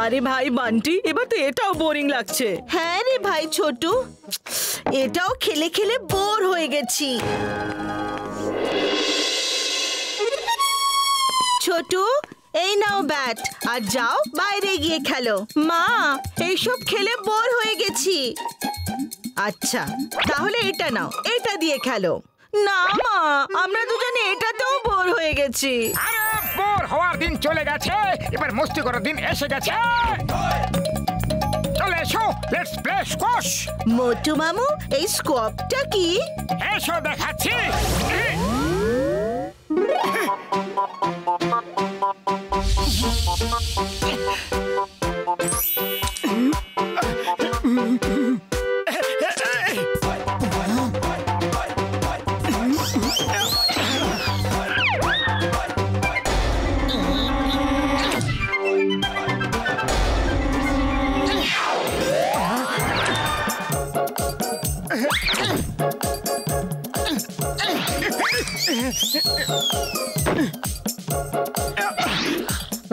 আরে ভাই বান্টি, এবার তো এটাও বোরিং লাগছে। হ্যাঁ রে ভাই ছোটু, এটাও খেলে খেলে বোর হয়ে গেছি। ছোটু, এই নাও ব্যাট আর যাও বাইরে গিয়ে খেলো। মা, এইসব খেলে বোর হয়ে গেছি। আচ্ছা, তাহলে এটা নাও, এটা দিয়ে খেলো। না মা, আমরা দুজনে এটাতেও বোর হয়ে গেছি। আরে বোর হওয়ার দিন চলে গেছে, এবার মস্তি করার দিন এসে গেছে। চলে এসো, লেটস প্লে স্কোয়াশ। মোটু মামু, এই স্কোয়াশটা কি? এসো দেখাচ্ছি।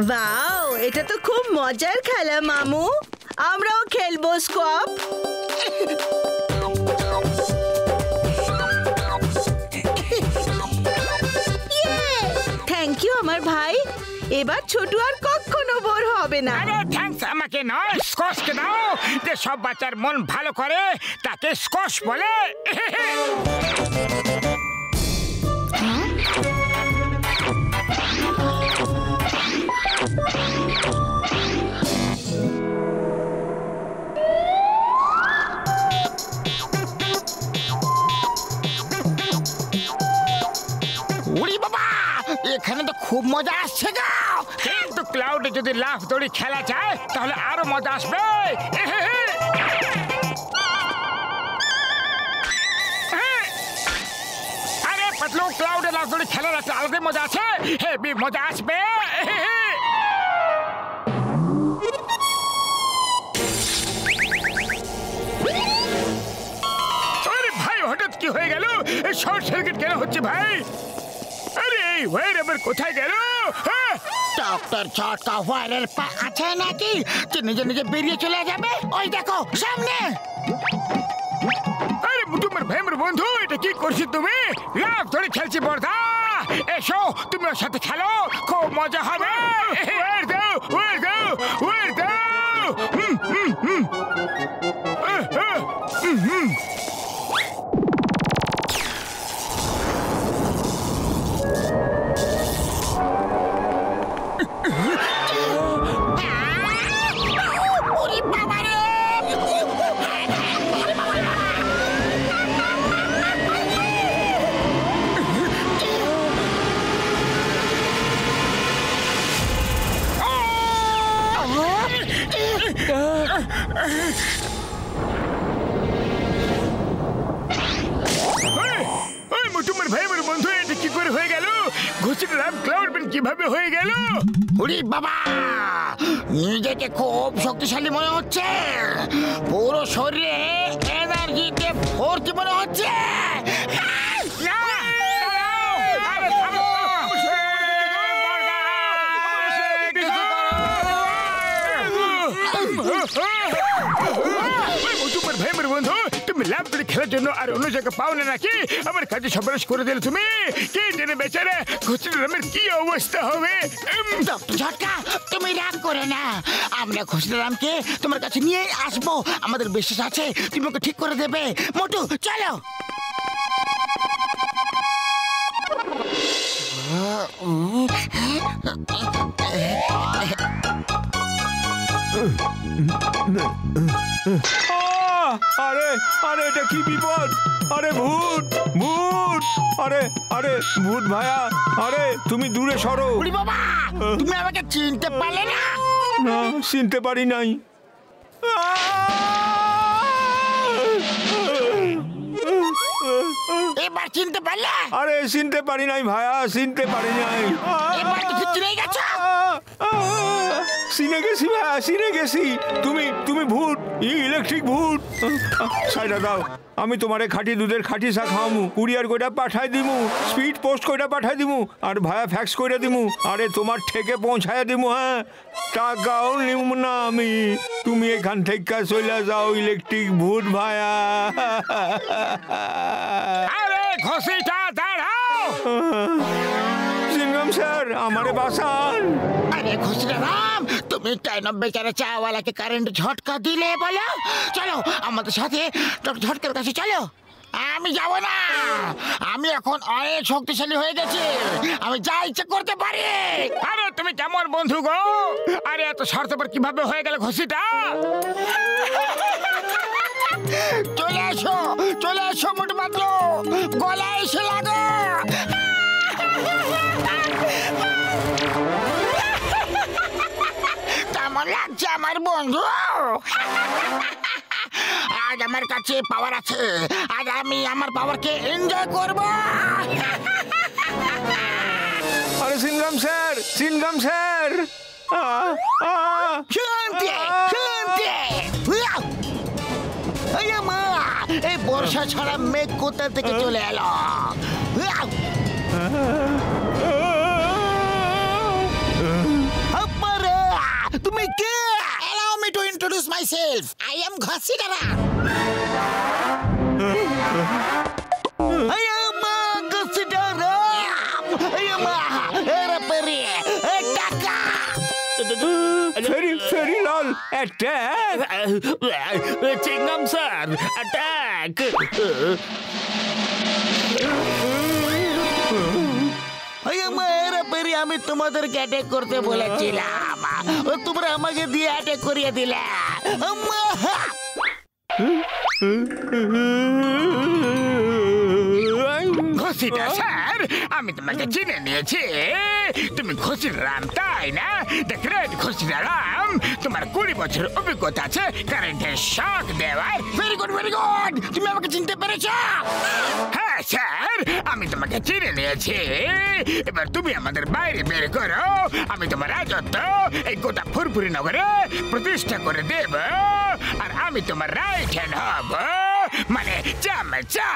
ওয়াও, এটা তো খুব মজার খেলা মামু। আমরাও খেলবো স্কোয়াশ। থ্যাংক ইউ আমার ভাই, এবার ছোটু আর কখনো বোর হবে না। আরে থ্যাঙ্কস আমাকে নয়, স্কোয়াশকে দাও। যে সব বাচ্চার মন ভালো করে তাকে স্কোয়াশ বলে। উড়ি বাবা, এখানে তো খুব মজা আসছে গো। কিন্তু ক্লাউডে যদি লাফ দড়ি খেলা যায় তাহলে আরো মজা আসবে। আরে পাতলু, ক্লাউডে লাফ দড়ি খেলার একটা আলাদা মজা আছে, হেভি মজা আসবে। আরে ভাই, হঠাৎ কি হয়ে গেল? শর্ট সার্কিট কেন হচ্ছে ভাই? আরে এই ওয়্যার আবার কোথায় গেল? ডক্টর ছটকা ওয়্যারের পা আছে নাকি যে নিজে নিজে বেরিয়ে চলে যাবে? ওই দেখো সামনে। আরে মুটুমের ভাইয়ের বন্ধু, এটা কি করছিস তুমি? লাফ ধরে খেলছি বর্দা। এসো তুমি ওর সাথে খেলো, খুব মজা হবে। ওয়্যার দাও, ওয়্যার দাও, ওয়্যার দাও। মুটুমের ভাইয়ের বন্ধু, এটা কি করে হয়ে গেল? ঘুষির রাম ক্লাউডম্যান কিভাবে হয়ে গেল? ওরে বাবা, নিজেকে খুব শক্তিশালী মনে হচ্ছে, পুরো শরীরে এনার্জিতে ভর্তি মনে হচ্ছে। ভাইয়ের বন্ধু, তুমি ল্যাব ধরে খেলার জন্য আর অন্য জায়গায় পাও না নাকি? আমার কাজে সর্বনাশ করে দিলে তুমি। কে জানে বেচারা ঘুষির রামের কি অবস্থা হবে। ঝটকা, তুমি রাগ করে না, আমরা ঘুষির রামকে তোমার কাছে নিয়ে আসবো। আমাদের বিশ্বাস আছে তুমি ওকে ঠিক করে দেবে। মোটু চলো। আরে আরে, এটা কি বিপদ? আরে ভূত, ভূত! আরে আরে ভূত ভায়া, আরে তুমি দূরে সরো। বাবা, তুমি আমাকে চিনতে পারলে না? না, চিনতে পারি নাই। এবার চিনতে পারলে? আরে চিনতে পারি নাই ভায়া, চিনতে পারি নাই। এবার তো চিনে গেছো। সিনে গেছি ভাইয়া, সিনে গেছি। তুমি ভূত, ইলেকট্রিক ভূত। সাইডা দাও, আমি তোমারে খাঁটি দুধের খাঁটি চা খাওয়ামু, কুরিয়ার কইটা পাঠাই দিমু, স্পিড পোস্ট কইটা পাঠাই দিমু, আর ভাইয়া ফ্যাক্স কইরা দিমু, আরে তোমার ঠেকে পৌঁছায়া দিমু। হ্যাঁ, টাকাও নিমু না আমি। তুমি এখান থেকে চলে যাও ইলেকট্রিক ভূত ভাইয়া। আরে ঘষিটা দাঁড়াও। সিংহাম স্যার, আমারে বাঁচান। আরে খুশরাম, তুমি কেন বেচারা চাওয়ালাকে কারেন্ট ঝটকা দিলে বলো? চলো আমাদের সাথে ডক্টর ঝটকার কাছে চলো। আমি যাব না, আমি এখন অনেক শক্তিশালী হয়ে গেছি, আমি যা ইচ্ছে করতে পারি। আরে তুমি কেমন বন্ধু গো? আরে এত স্বার্থপর কিভাবে হয়ে গেল ঘষিটা? চলে এসো মোটু পাতলু, গলায় এসে লাগো। কেমন লাগছে আমার বন্ধু? আজ আমার কাছে পাওয়ার আছে, আজ আমি আমার পাওয়ারকে এনজয় করব। আরে সিংহাম স্যার, সিংহাম স্যার। শান্তি শান্তি। মা, এই বর্ষা ছাড়া মেঘ কোথা থেকে চলে এলো? তুমি কে? Allow me to introduce myself. I am Ghassidara. I am Ghassidara. I am Eraperi. Taka. ফেরিলাল, অ্যাটাক! চিংগাম স্যার, অ্যাটাক! আমি তোমাদেরকে অ্যাটাক করতে বলেছিলাম, তোমরা আমাকে দিয়ে অ্যাটাক করিয়ে দিলে। ঘষিটা স্যার, আমি তোমাকে চিনে নিয়েছি। তুমি ঘষিরাম, তাই না? দেখলেন ঘষিরাম, তোমার 20 বছর অভিজ্ঞতা আছে কারেন্টের শক দেওয়ার। ভেরি গুড, ভেরি গুড, তুমি আমাকে চিনতে পেরেছ? হ্যাঁ স্যার, আমি তোমাকে চিনে নিয়েছি। এবার তুমি আমাদের বাইরে বের করো, আমি তোমার রাজত্ব এই গোটা ফুরফুরি নগরে প্রতিষ্ঠা করে দেব, আর আমি তোমার রাইট হ্যান্ড হব, মানে চামচা।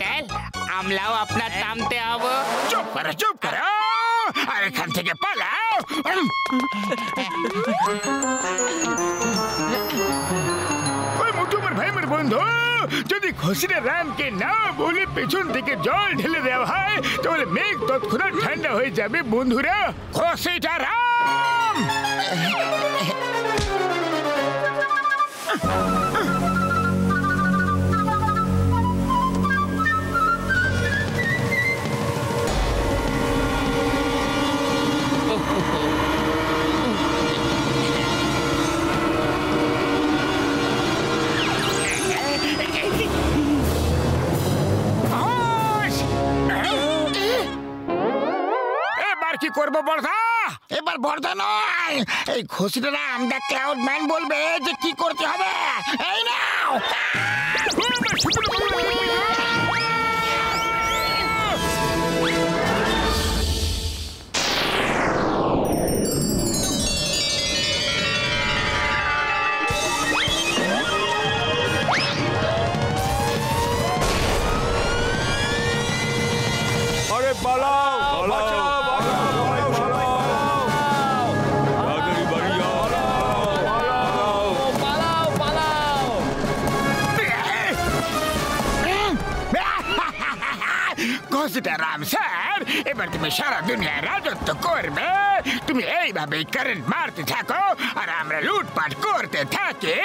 তেল আমলাও আপনার নামতে হবো। চুপ করো, আর এখান থেকে পালাও। ওই মোটুমার ভাই, আমার বন্ধু, যদি ঘষিটা রামকে না বলে পেছন থেকে জল ঢেলে দেওয়া হয়, তাহলে মেঘ তৎক্ষণাৎ ঠান্ডা হয়ে যাবে। বন্ধুরা, ঘষিটা রাম! কি করবো বর্ধা? এবার বর্ধা নয়, এই ঘষিটা রাম দা ক্লাউড ম্যান বলবে যে কি করতে হবে। এই নাও। আরে পালাও, পালাও, ঘষিটা রাম স্যার, এবার তুমি সারা দুনিয়ায় রাজত্ব করবে। তুমি এইভাবেই কারেন্ট মারতে থাকো, আর আমরা লুটপাট করতে থাকি।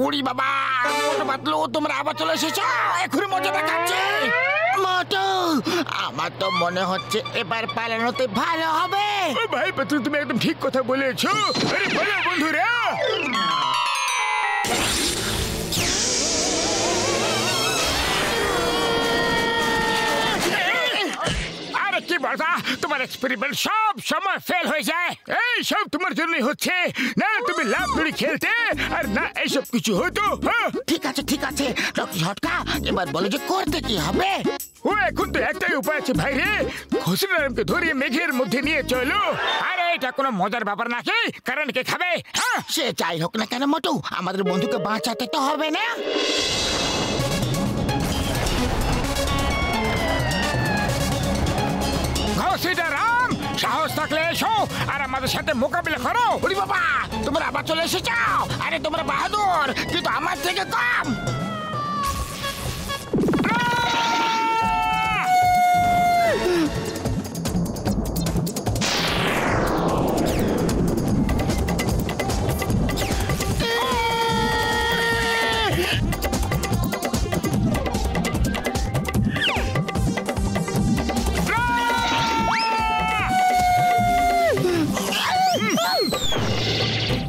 উড়ি বাবা, মোটু পাতলু, তোমরা আবার চলে এসেছ, এখনই মজা দেখাচ্ছি। মোটু, আমার তো মনে হচ্ছে এবার পালানোতে ভালো হবে। ও ভাই পাতলু, তুমি একদম ঠিক কথা বলেছো। আরে বলো বন্ধুরা। আরে কি বড় দাদা তোমার এক্সপেরিমেন্ট সব সময় ফেল হয়ে যায়। এই সব তোমার জন্যই হচ্ছে। না তুমি লাফড়ি খেলতে আর না এইসব কিছু হতো। ঠিক আছে ডক্টর ঝটকা, এবার বলো যে করতে কি হবে। ও এখন তো একটাই উপায় আছে ভাই রে, খুশিরামকে ধরিয়ে মেঘের মধ্যে নিয়ে চলো। আরে এটা কোনো মজার ব্যাপার নাকি? কারণ কে খাবে? সে যাই হোক না কেন মোটু, আমাদের বন্ধুকে বাঁচাতে তো হবে না? খুশিরাম সাহস থাকলে এসো আর আমাদের সাথে মোকাবিলা করো। ওরে বাবা, তোমরা আবার চলে এসেছো। আরে তোমরা বাহাদুর, কিন্তু আমার থেকে কম।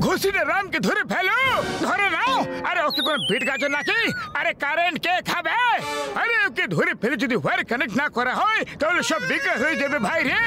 খুশিরামকে ধরে ফেলো, ধরে নাও। আরে ওকে কোনো ভিড় গাছ নাকি? আরে কারেন্ট কে খাবে? আরে ওকে ধরে ফেলে যদি ওয়ার কানেক্ট না করা হয় তাহলে সব বিক্রি হয়ে যাবে ভাই রে।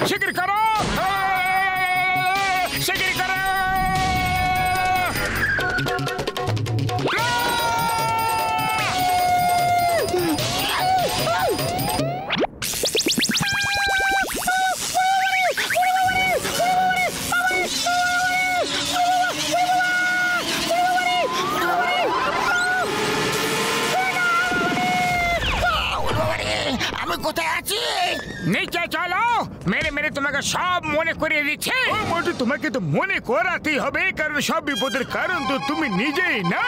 শিগগির করো, শিগগির করো। আমি কোথায় আছি? নিচে চলো, মেরে মেরে তোমাকে সব মনে করিয়ে দিচ্ছে। তোমাকে তো মনে করাতেই হবে, কারণ সব বিপদের কারণ তো তুমি নিজেই না।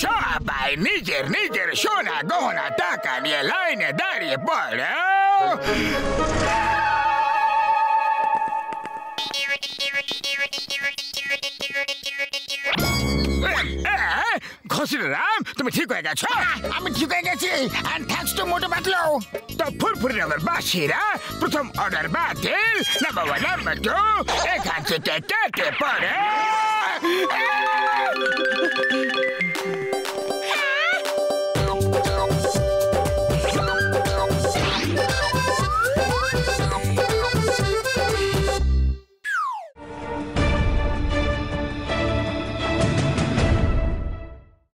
সবাই নিজের নিজের সোনা গহনা টাকা নিয়ে লাইনে দাঁড়িয়ে পড়ো। খুশিরাম তুমি ঠিক হয়ে গেছো? আমি ঠিক হয়ে গেছি, and thanks to Motu Patlu. তো ফুরফুরি রঙের বাসিরা প্রথম অর্ডার বাতিল। নাম্বার 1 নাম্বার 2 এখান থেকে কেটে পড়ে।